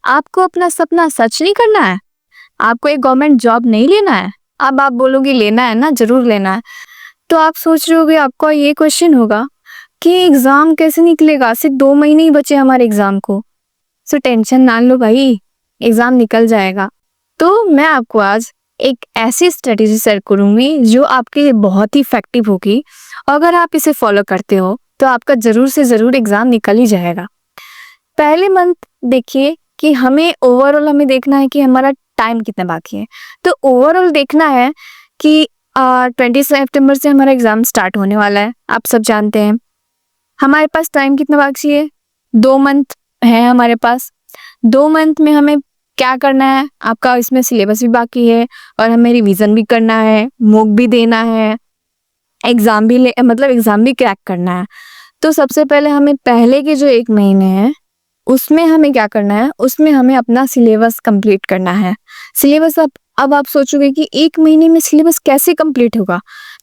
आपको अपना सपना सच नहीं करना है? आपको एक गवर्नमेंट जॉब नहीं लेना है? अब आप बोलोगे लेना है ना, ज़रूर लेना है। तो आप सोच रहे होगे, आपका ये क्वेश्चन होगा कि एग्ज़ाम कैसे निकलेगा? सिर्फ 2 महीने ही बचे हमारे एग्ज़ाम को। सो टेंशन ना लो भाई, एग्ज़ाम निकल जाएगा। तो मैं आपको आज एक ऐसी स्ट्रेटेजी शेयर करूँगी जो आपके लिए बहुत ही इफ़ेक्टिव होगी। अगर आप इसे फॉलो करते हो तो आपका ज़रूर से ज़रूर एग्ज़ाम निकल ही जाएगा। पहले मंथ देखिए कि हमें देखना है कि हमारा टाइम कितना बाकी है। तो ओवरऑल देखना है कि 20 सितंबर से हमारा एग्ज़ाम स्टार्ट होने वाला है, आप सब जानते हैं। हमारे पास टाइम कितना बाकी है? 2 मंथ है हमारे पास। 2 मंथ में हमें क्या करना है? आपका इसमें सिलेबस भी बाकी है और हमें रिवीजन भी करना है, मॉक भी देना है, एग्ज़ाम भी क्रैक करना है। तो सबसे पहले हमें पहले के जो 1 महीने हैं उसमें हमें क्या करना है? उसमें हमें अपना सिलेबस कंप्लीट करना है। सिलेबस अब आप सोचोगे कि 1 महीने में सिलेबस कैसे कंप्लीट होगा?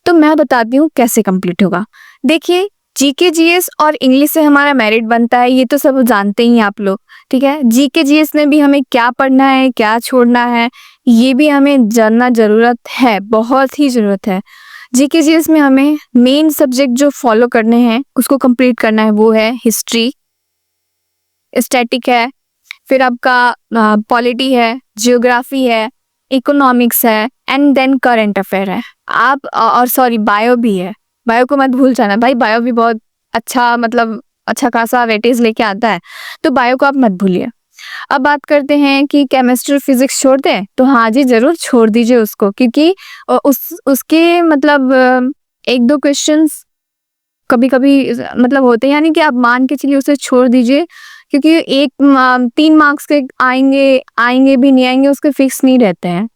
तो मैं बताती हूँ कैसे कंप्लीट होगा। देखिए, जीके जीएस और इंग्लिश से हमारा मेरिट बनता है, ये तो सब जानते ही हैं आप लोग, ठीक है? जीके जीएस में भी हमें क्या पढ़ना है, क्या छोड़ना है, ये भी हमें जानना ज़रूरत है, बहुत ही ज़रूरत है। जीके जीएस में हमें मेन सब्जेक्ट जो फॉलो करने हैं, उसको कंप्लीट करना है, वो है हिस्ट्री, स्टैटिक है, फिर आपका पॉलिटी है, जियोग्राफी है, इकोनॉमिक्स है एंड देन करंट अफेयर है। आप और सॉरी बायो भी है, बायो को मत भूल जाना भाई, बायो भी बहुत अच्छा खासा वेटेज लेके आता है, तो बायो को आप मत भूलिए। अब बात करते हैं कि केमिस्ट्री और फिजिक्स छोड़ दें, तो हाँ जी ज़रूर छोड़ दीजिए उसको, क्योंकि उसके 1-2 क्वेश्चंस कभी-कभी होते हैं, यानी कि आप मान के चलिए उसे छोड़ दीजिए, क्योंकि 3 मार्क्स के आएंगे भी नहीं आएंगे, उसके फिक्स नहीं रहते हैं।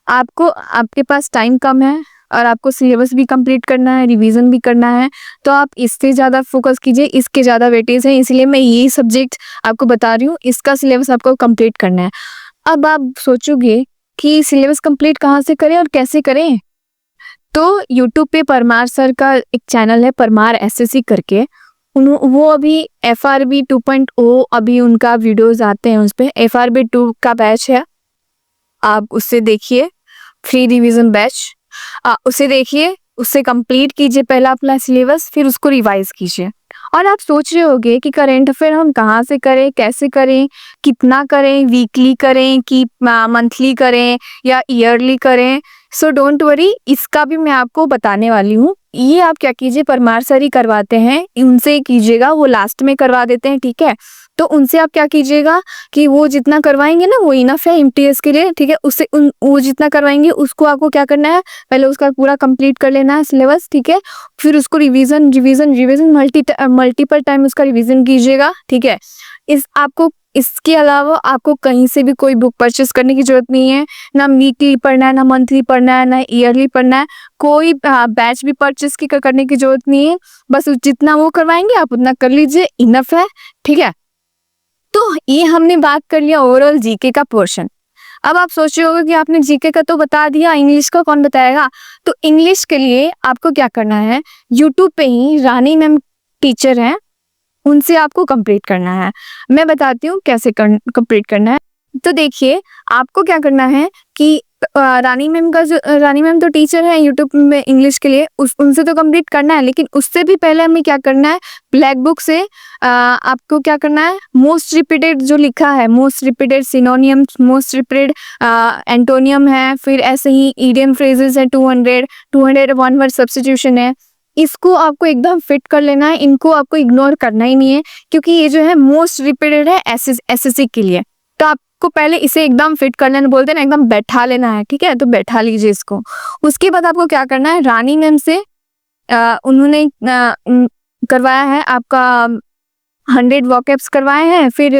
आपके पास टाइम कम है और आपको सिलेबस भी कंप्लीट करना है, रिवीजन भी करना है, तो आप इससे ज़्यादा फोकस कीजिए, इसके ज़्यादा वेटेज है, इसलिए मैं ये सब्जेक्ट आपको बता रही हूँ, इसका सिलेबस आपको कंप्लीट करना है। अब आप सोचोगे कि सिलेबस कंप्लीट कहाँ से करें और कैसे करें? तो यूट्यूब पे परमार सर का एक चैनल है, परमार एसएससी करके, वो अभी FRB 2.0 अभी उनका वीडियोस आते हैं, उस पे FRB 2 का बैच है, आप उससे देखिए, फ्री रिवीजन बैच, उसे देखिए, उससे कंप्लीट कीजिए पहला अपना सिलेबस, फिर उसको रिवाइज कीजिए। और आप सोच रहे होगे कि करंट अफेयर हम कहाँ से करें, कैसे करें, कितना करें, वीकली करें कि मंथली करें या ईयरली करें? सो डोंट वरी, इसका भी मैं आपको बताने वाली हूँ। ये आप क्या कीजिए, परमार सर ही करवाते हैं, उनसे कीजिएगा, वो लास्ट में करवा देते हैं, ठीक है? तो उनसे आप क्या कीजिएगा कि वो जितना करवाएंगे ना वो इनफ है एमटीएस के लिए, ठीक है? वो जितना करवाएंगे उसको आपको क्या करना है, पहले उसका पूरा कंप्लीट कर लेना है सिलेबस, ठीक है? फिर उसको revision revision revision multiple time उसका रिवीजन कीजिएगा, ठीक है? इसके अलावा आपको कहीं से भी कोई बुक परचेस करने की जरूरत नहीं है, ना वीकली पढ़ना है, ना मंथली पढ़ना है, ना ईयरली पढ़ना है, कोई बैच भी परचेस करने की जरूरत नहीं है। बस जितना वो करवाएंगे आप उतना कर लीजिए, इनफ है, ठीक है? तो ये हमने बात कर लिया ओवरऑल जीके का पोर्शन। अब आप सोच रहे होगे कि आपने जीके का तो बता दिया, इंग्लिश का कौन बताएगा? तो इंग्लिश के लिए आपको क्या करना है, यूट्यूब पे ही रानी मैम टीचर हैं, उनसे आपको कंप्लीट करना है। मैं बताती हूँ कैसे कंप्लीट करना है। तो देखिए, आपको क्या करना है कि रानी मैम तो टीचर है यूट्यूब में इंग्लिश के लिए, उनसे तो कंप्लीट करना है, लेकिन उससे भी पहले हमें क्या करना है, ब्लैक बुक से आपको क्या करना है, मोस्ट रिपीटेड जो लिखा है, most repeated synonyms, most repeated antonym है, फिर ऐसे ही इडियम फ्रेजेस है, 200 वन वर्ड सब्स्टिट्यूशन है, इसको आपको एकदम फिट कर लेना है, इनको आपको इग्नोर करना ही नहीं है, क्योंकि ये जो है मोस्ट रिपीटेड है एसएससी के लिए। तो आपको पहले इसे एकदम फिट कर लेना, बोलते हैं ना, एकदम बैठा लेना है, ठीक है? तो बैठा लीजिए इसको। उसके बाद आपको क्या करना है, रानी मैम से उन्होंने करवाया है आपका 100 वॉकअप्स करवाए हैं, फिर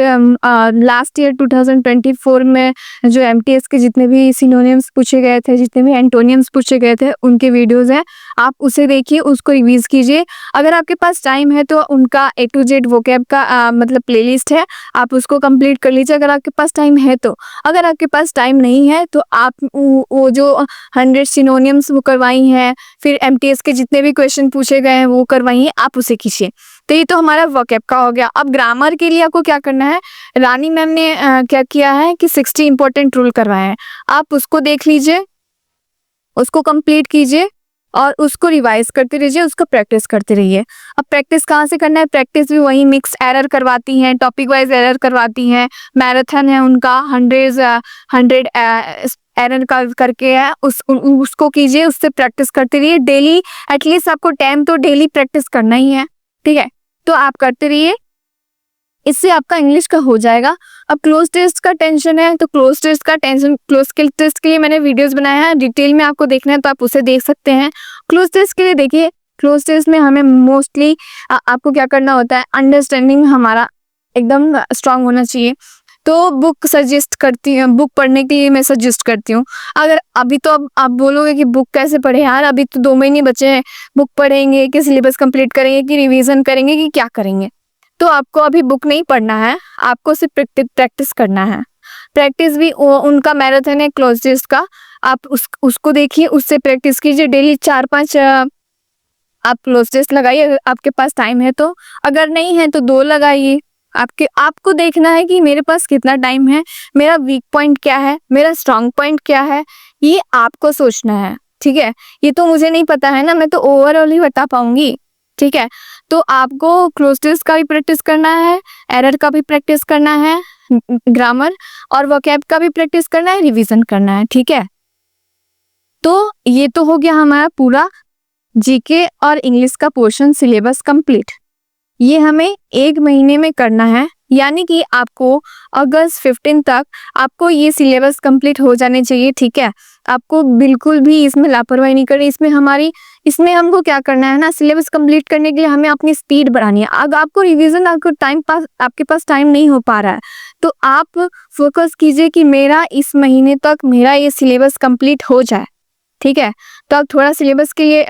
लास्ट ईयर 2024 में जो एमटीएस के जितने भी सिनोनिम्स पूछे गए थे, जितने भी एंटोनियम्स पूछे गए थे, उनके वीडियोस हैं, आप उसे देखिए, उसको रिवीज कीजिए। अगर आपके पास टाइम है तो उनका A to Z वोकैब का प्लेलिस्ट है, आप उसको कंप्लीट कर लीजिए अगर आपके पास टाइम है तो। अगर आपके पास टाइम नहीं है तो आप वो जो 100 सिनोनिम्स वो करवाई हैं, फिर एमटीएस के जितने भी क्वेश्चन पूछे गए हैं वो करवाई हैं, आप उसे कीजिए। तो ये तो हमारा वोकैब का हो गया। अब ग्रामर के लिए आपको क्या करना है, रानी मैम ने क्या किया है कि 60 इंपॉर्टेंट रूल करवाए हैं, आप उसको देख लीजिए, उसको कंप्लीट कीजिए और उसको रिवाइज करते रहिए, उसको प्रैक्टिस करते रहिए। अब प्रैक्टिस कहाँ से करना है, प्रैक्टिस भी वही मिक्स एरर करवाती हैं, टॉपिक वाइज एरर करवाती हैं, मैराथन है उनका 100 एरर करके है, उसको कीजिए, उससे प्रैक्टिस करते रहिए डेली। एटलीस्ट आपको 10 तो डेली प्रैक्टिस करना ही है, ठीक है, तो आप करते रहिए, इससे आपका इंग्लिश का हो जाएगा। अब क्लोज टेस्ट का टेंशन है तो क्लोज टेस्ट का टेंशन, क्लोज टेस्ट के लिए मैंने वीडियोस बनाया है, डिटेल में आपको देखना है तो आप उसे देख सकते हैं। क्लोज टेस्ट के लिए देखिए, क्लोज टेस्ट में हमें मोस्टली आपको क्या करना होता है, अंडरस्टैंडिंग हमारा एकदम स्ट्रांग होना चाहिए। तो बुक सजेस्ट करती हूँ, बुक पढ़ने के लिए मैं सजेस्ट करती हूँ। अगर अभी तो अब आप बोलोगे कि बुक कैसे पढ़े यार, अभी तो 2 महीने बचे हैं, बुक पढ़ेंगे कि सिलेबस कंप्लीट करेंगे कि रिवीजन करेंगे कि क्या करेंगे, तो आपको अभी बुक नहीं पढ़ना है, आपको सिर्फ प्रैक्टिस करना है। प्रैक्टिस भी उनका मैराथन है क्लोज टेस्ट का, आप उसको देखिए, उससे प्रैक्टिस कीजिए डेली 4-5 आप क्लोज टेस्ट लगाइए अगर आपके पास टाइम है तो, अगर नहीं है तो 2 लगाइए। आपको देखना है कि मेरे पास कितना टाइम है, मेरा वीक पॉइंट क्या है, मेरा स्ट्रांग पॉइंट क्या है, ये आपको सोचना है, ठीक है। ये तो मुझे नहीं पता है ना, मैं तो ओवरऑल ही बता पाऊंगी, ठीक है। तो आपको क्लोज टेस्ट का भी प्रैक्टिस करना है, एरर का भी प्रैक्टिस करना है, ग्रामर और वोकैब का भी प्रैक्टिस करना है, रिवीजन करना है, ठीक है। तो ये तो हो गया हमारा पूरा जीके और इंग्लिश का पोर्शन सिलेबस कंप्लीट। ये हमें 1 महीने में करना है, यानी कि आपको अगस्त 15 तक आपको ये सिलेबस कंप्लीट हो जाने चाहिए, ठीक है। आपको बिल्कुल भी इसमें लापरवाही नहीं करनी, इसमें हमको क्या करना है ना, सिलेबस कंप्लीट करने के लिए हमें अपनी स्पीड बढ़ानी है। अगर आपको रिवीजन आपके पास टाइम नहीं हो पा रहा है तो आप फोकस कीजिए कि मेरा इस महीने तक मेरा ये सिलेबस कंप्लीट हो जाए, ठीक है। तो आप थोड़ा सिलेबस के लिए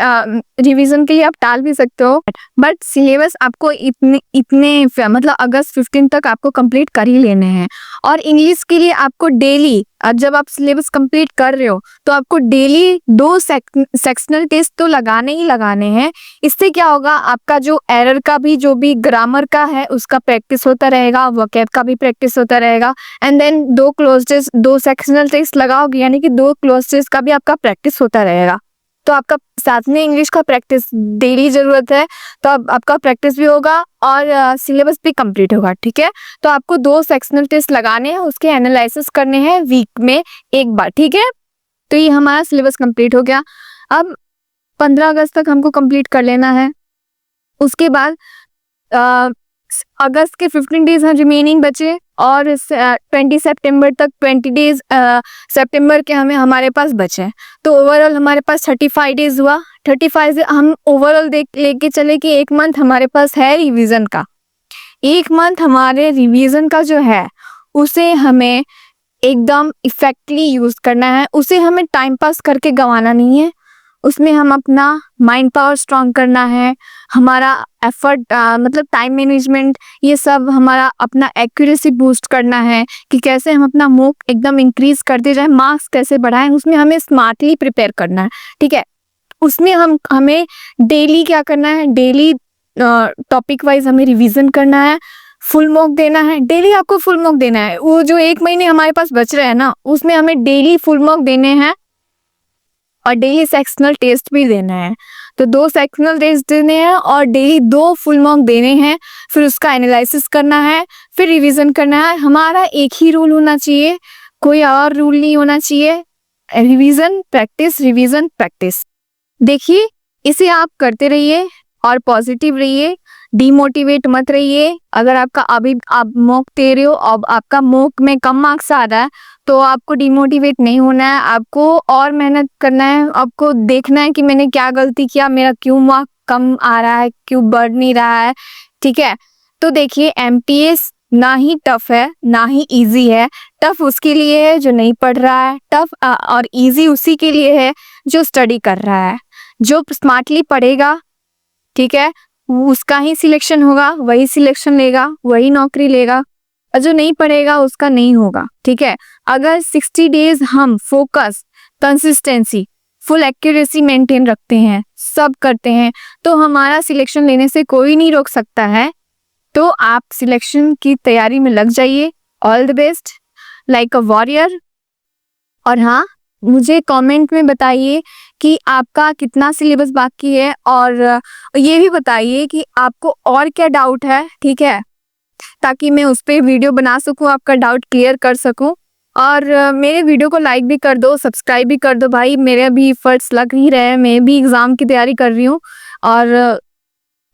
रिवीजन के लिए आप टाल भी सकते हो, बट सिलेबस आपको इतने मतलब अगस्त 15 तक आपको कंप्लीट कर ही लेने हैं। और इंग्लिश के लिए आपको डेली, जब आप सिलेबस कंप्लीट कर रहे हो तो आपको डेली 2 सेक्शनल टेस्ट तो लगाने ही लगाने हैं। इससे क्या होगा, आपका जो एरर का भी, जो भी ग्रामर का है उसका प्रैक्टिस होता रहेगा, वोकैब का भी प्रैक्टिस होता रहेगा, and then 2 close test, 2 sectional test लगाओगे, यानी कि 2 क्लोज टेस्ट का भी आपका प्रैक्टिस होता रहेगा। तो आपका साथ में इंग्लिश का प्रैक्टिस डेली जरूरत है, तो आपका प्रैक्टिस भी होगा और सिलेबस भी कंप्लीट होगा, ठीक है। तो आपको 2 सेक्शनल टेस्ट लगाने हैं, उसके एनालिसिस करने हैं वीक में 1 बार, ठीक है। तो ये हमारा सिलेबस कंप्लीट हो गया। अब 15 अगस्त तक हमको कंप्लीट कर लेना है। उसके बाद अगस्त के 15 डेज रिमेनिंग बचे और 20 सितंबर तक 20 डेज सितंबर के हमारे पास बचे। तो ओवरऑल हमारे पास 35 डेज हुआ। 35 से हम ओवरऑल लेके चले कि 1 मंथ हमारे पास है रिवीजन का। 1 मंथ हमारे रिवीजन का जो है उसे हमें एकदम इफेक्टली यूज करना है, उसे हमें टाइम पास करके गंवाना नहीं है। उसमें हम अपना माइंड पावर स्ट्रांग करना है, हमारा एफर्ट मतलब टाइम मैनेजमेंट, ये सब हमारा अपना एक्यूरेसी बूस्ट करना है कि कैसे हम अपना मोक एकदम इंक्रीज करते जाए, मार्क्स कैसे बढ़ाएं, उसमें हमें स्मार्टली प्रिपेयर करना है, ठीक है। उसमें हमें डेली क्या करना है, डेली टॉपिक वाइज हमें रिवीजन करना है, फुल मॉक देना है। डेली आपको फुल मॉक देना है। वो जो 1 महीने हमारे पास बच रहे हैं ना, उसमें हमें डेली फुल मॉक देने हैं और डेली सेक्शनल टेस्ट भी देना है। तो 2 सेक्शनल टेस्ट देने हैं और डेली 2 फुल मॉक देने हैं, फिर उसका एनालिसिस करना है, फिर रिवीजन करना है। हमारा एक ही रूल होना चाहिए, कोई और रूल नहीं होना चाहिए, रिवीजन प्रैक्टिस, रिवीजन प्रैक्टिस। देखिए, इसे आप करते रहिए और पॉजिटिव रहिए, डीमोटिवेट मत रहिए। अगर आपका अभी आप मॉक दे रहे हो और आपका मॉक में कम मार्क्स आ रहा है तो आपको डिमोटिवेट नहीं होना है, आपको और मेहनत करना है, आपको देखना है कि मैंने क्या गलती किया, मेरा क्यों मार्क कम आ रहा है, क्यों बढ़ नहीं रहा है, ठीक है। तो देखिए, एमटीएस ना ही टफ है ना ही इजी है। टफ उसके लिए है जो नहीं पढ़ रहा है, टफ और इजी उसी के लिए है जो स्टडी कर रहा है। जो स्मार्टली पढ़ेगा, ठीक है, उसका ही सिलेक्शन होगा, वही सिलेक्शन लेगा, वही नौकरी लेगा, और जो नहीं पढ़ेगा उसका नहीं होगा, ठीक है। अगर 60 डेज हम focus, consistency, full accuracy maintain रखते हैं, सब करते हैं, तो हमारा सिलेक्शन लेने से कोई नहीं रोक सकता है। तो आप सिलेक्शन की तैयारी में लग जाइए। All the best, like a warrior. और हाँ, मुझे कमेंट में बताइए कि आपका कितना सिलेबस बाकी है, और ये भी बताइए कि आपको और क्या डाउट है, ठीक है, ताकि मैं उस पे वीडियो बना सकूं, आपका डाउट क्लियर कर सकूं। और मेरे वीडियो को लाइक भी कर दो, सब्सक्राइब भी कर दो भाई, मेरे भी एफर्ट्स लग ही रहे हैं, मैं भी एग्ज़ाम की तैयारी कर रही हूँ और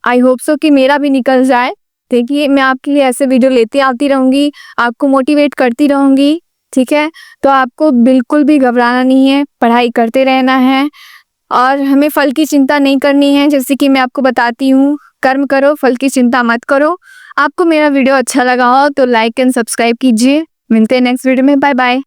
आई होप सो कि मेरा भी निकल जाए। देखिए, मैं आपके लिए ऐसे वीडियो लेती आती रहूँगी, आपको मोटिवेट करती रहूँगी, ठीक है? तो आपको बिल्कुल भी घबराना नहीं है, पढ़ाई करते रहना है और हमें फल की चिंता नहीं करनी है। जैसे कि मैं आपको बताती हूँ, कर्म करो, फल की चिंता मत करो। आपको मेरा वीडियो अच्छा लगा हो तो लाइक एंड सब्सक्राइब कीजिए। मिलते हैं नेक्स्ट वीडियो में। Bye bye.